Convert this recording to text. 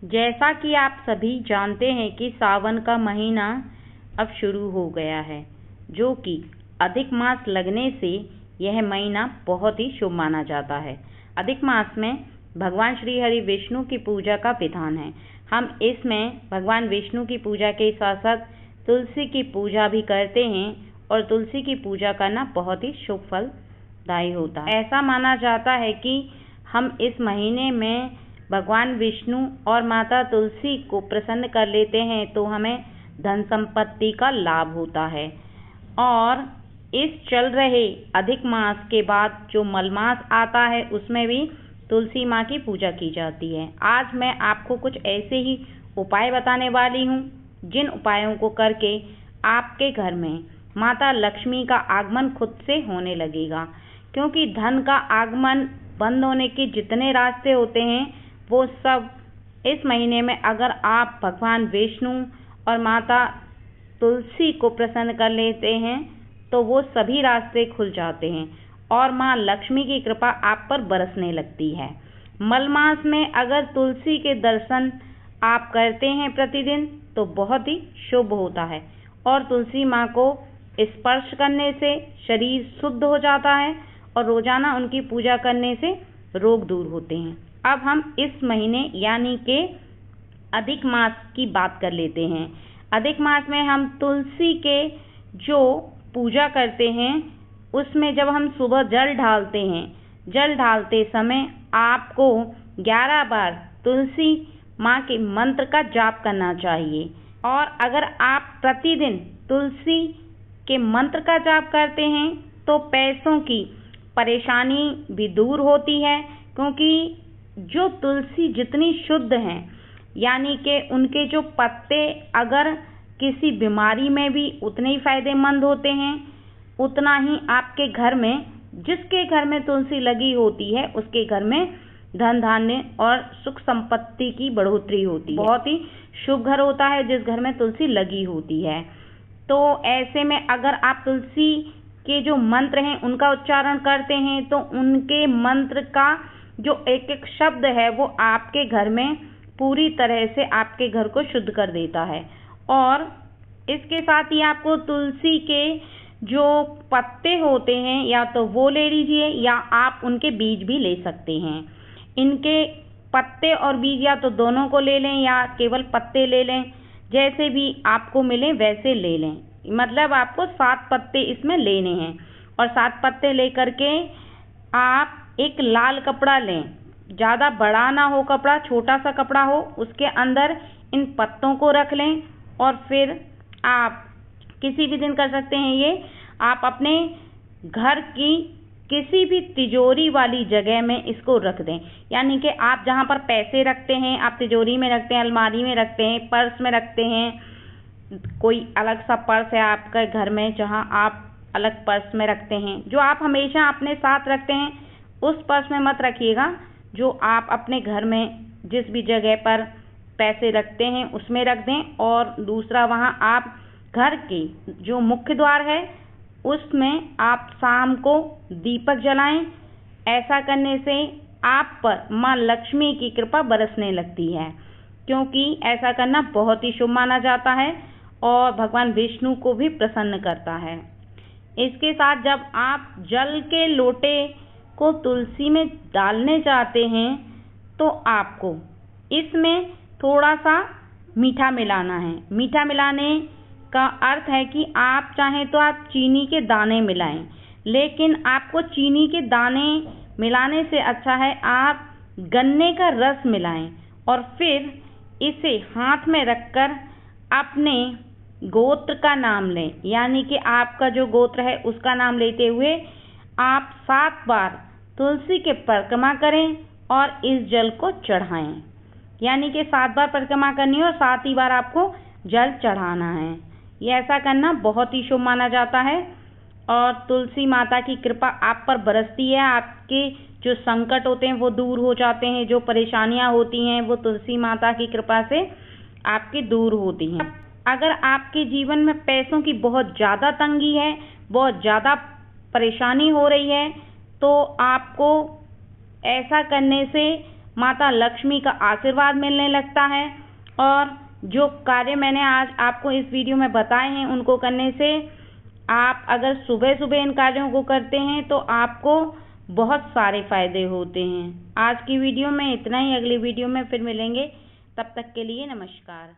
जैसा कि आप सभी जानते हैं कि सावन का महीना अब शुरू हो गया है, जो कि अधिक मास लगने से यह महीना बहुत ही शुभ माना जाता है। अधिक मास में भगवान श्री हरि विष्णु की पूजा का विधान है। हम इसमें भगवान विष्णु की पूजा के साथ साथ तुलसी की पूजा भी करते हैं और तुलसी की पूजा करना बहुत ही शुभ फलदायी होता है। ऐसा माना जाता है कि हम इस महीने में भगवान विष्णु और माता तुलसी को प्रसन्न कर लेते हैं तो हमें धन संपत्ति का लाभ होता है। और इस चल रहे अधिक मास के बाद जो मलमास आता है उसमें भी तुलसी माँ की पूजा की जाती है। आज मैं आपको कुछ ऐसे ही उपाय बताने वाली हूँ जिन उपायों को करके आपके घर में माता लक्ष्मी का आगमन खुद से होने लगेगा, क्योंकि धन का आगमन बंद होने के जितने रास्ते होते हैं वो सब इस महीने में अगर आप भगवान विष्णु और माता तुलसी को प्रसन्न कर लेते हैं तो वो सभी रास्ते खुल जाते हैं और माँ लक्ष्मी की कृपा आप पर बरसने लगती है। मलमास में अगर तुलसी के दर्शन आप करते हैं प्रतिदिन तो बहुत ही शुभ होता है और तुलसी माँ को स्पर्श करने से शरीर शुद्ध हो जाता है और रोजाना उनकी पूजा करने से रोग दूर होते हैं। अब हम इस महीने यानी कि अधिक मास की बात कर लेते हैं। अधिक मास में हम तुलसी के जो पूजा करते हैं उसमें जब हम सुबह जल ढालते हैं, जल ढालते समय आपको 11 बार तुलसी माँ के मंत्र का जाप करना चाहिए। और अगर आप प्रतिदिन तुलसी के मंत्र का जाप करते हैं तो पैसों की परेशानी भी दूर होती है, क्योंकि जो तुलसी जितनी शुद्ध हैं यानी कि उनके जो पत्ते अगर किसी बीमारी में भी उतने ही फायदेमंद होते हैं, उतना ही आपके घर में जिसके घर में तुलसी लगी होती है उसके घर में धन धान्य और सुख संपत्ति की बढ़ोतरी होती है। बहुत ही शुभ घर होता है जिस घर में तुलसी लगी होती है। तो ऐसे में अगर आप तुलसी के जो मंत्र हैं उनका उच्चारण करते हैं तो उनके मंत्र का जो एक एक शब्द है वो आपके घर में पूरी तरह से आपके घर को शुद्ध कर देता है। और इसके साथ ही आपको तुलसी के जो पत्ते होते हैं या तो वो ले लीजिए या आप उनके बीज भी ले सकते हैं। इनके पत्ते और बीज या तो दोनों को ले लें या केवल पत्ते ले लें, जैसे भी आपको मिले वैसे ले लें। मतलब आपको 7 पत्ते इसमें लेने हैं और 7 पत्ते लेकर के आप एक लाल कपड़ा लें, ज़्यादा बड़ा ना हो कपड़ा, छोटा सा कपड़ा हो, उसके अंदर इन पत्तों को रख लें और फिर आप किसी भी दिन कर सकते हैं ये, आप अपने घर की किसी भी तिजोरी वाली जगह में इसको रख दें। यानी कि आप जहाँ पर पैसे रखते हैं, आप तिजोरी में रखते हैं, अलमारी में रखते हैं, पर्स में रखते हैं, कोई अलग सा पर्स है आपके घर में जहाँ आप अलग पर्स में रखते हैं, जो आप हमेशा अपने साथ रखते हैं उस पर्स में मत रखिएगा। जो आप अपने घर में जिस भी जगह पर पैसे रखते हैं उसमें रख दें। और दूसरा, वहाँ आप घर की जो मुख्य द्वार है उसमें आप शाम को दीपक जलाएं। ऐसा करने से आप पर माँ लक्ष्मी की कृपा बरसने लगती है, क्योंकि ऐसा करना बहुत ही शुभ माना जाता है और भगवान विष्णु को भी प्रसन्न करता है। इसके साथ जब आप जल के लोटे को तुलसी में डालने जाते हैं तो आपको इसमें थोड़ा सा मीठा मिलाना है। मीठा मिलाने का अर्थ है कि आप चाहें तो आप चीनी के दाने मिलाएं, लेकिन आपको चीनी के दाने मिलाने से अच्छा है आप गन्ने का रस मिलाएं और फिर इसे हाथ में रखकर अपने गोत्र का नाम लें। यानी कि आपका जो गोत्र है उसका नाम लेते हुए आप 7 बार तुलसी के परिक्रमा करें और इस जल को चढ़ाएं। यानी कि 7 बार परिक्रमा करनी है और 7 ही बार आपको जल चढ़ाना है। ये ऐसा करना बहुत ही शुभ माना जाता है और तुलसी माता की कृपा आप पर बरसती है। आपके जो संकट होते हैं वो दूर हो जाते हैं, जो परेशानियां होती हैं वो तुलसी माता की कृपा से आपकी दूर होती हैं। अगर आपके जीवन में पैसों की बहुत ज़्यादा तंगी है, बहुत ज़्यादा परेशानी हो रही है, तो आपको ऐसा करने से माता लक्ष्मी का आशीर्वाद मिलने लगता है। और जो कार्य मैंने आज आपको इस वीडियो में बताए हैं उनको करने से आप अगर सुबह सुबह इन कार्यों को करते हैं तो आपको बहुत सारे फायदे होते हैं। आज की वीडियो में इतना ही, अगली वीडियो में फिर मिलेंगे, तब तक के लिए नमस्कार।